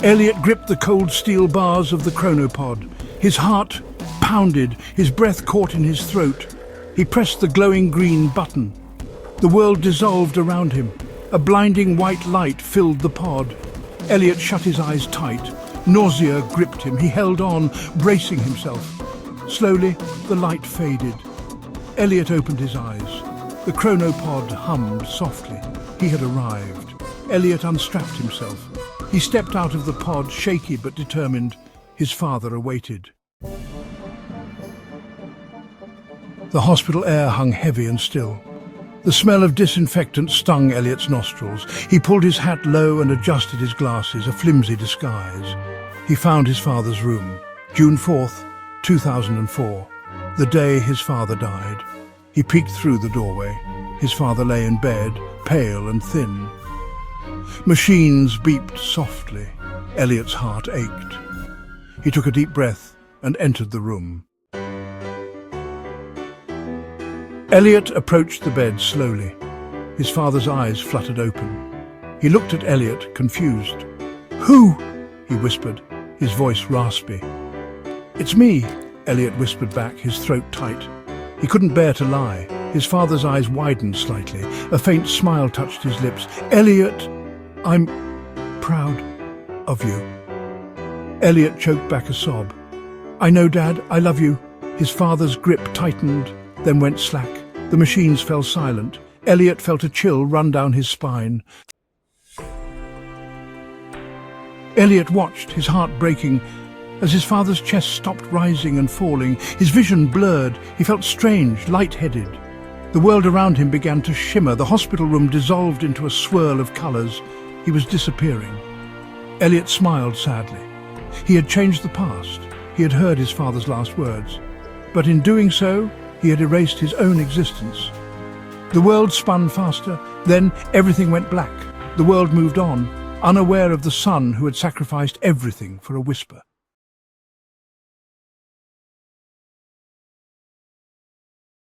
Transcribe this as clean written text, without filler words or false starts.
Elliot gripped the cold steel bars of the ChronoPod. His heart pounded, his breath caught in his throat. He pressed the glowing green button. The world dissolved around him. A blinding white light filled the pod. Elliot shut his eyes tight. Nausea gripped him. He held on, bracing himself. Slowly, the light faded. Elliot opened his eyes. The ChronoPod hummed softly. He had arrived. Elliot unstrapped himself. He stepped out of the pod, shaky but determined. His father awaited. The hospital air hung heavy and still. The smell of disinfectant stung Elliot's nostrils. He pulled his hat low and adjusted his glasses, a flimsy disguise. He found his father's room. June 4th, 2004, the day his father died. He peeked through the doorway. His father lay in bed, pale and thin. Machines beeped softly. Elliot's heart ached. He took a deep breath and entered the room. Elliot approached the bed slowly. His father's eyes fluttered open. He looked at Elliot, confused. "Who?" he whispered, his voice raspy. "It's me," Elliot whispered back, his throat tight. He couldn't bear to lie. His father's eyes widened slightly. A faint smile touched his lips. "Elliot, I'm proud of you." Elliot choked back a sob. "I know, Dad, I love you." His father's grip tightened, then went slack. The machines fell silent. Elliot felt a chill run down his spine. Elliot watched, his heart breaking, as his father's chest stopped rising and falling. His vision blurred. He felt strange, light-headed. The world around him began to shimmer. The hospital room dissolved into a swirl of colours. He was disappearing. Elliot smiled sadly. He had changed the past. He had heard his father's last words. But in doing so, he had erased his own existence. The world spun faster. Then everything went black. The world moved on, unaware of the son who had sacrificed everything for a whisper.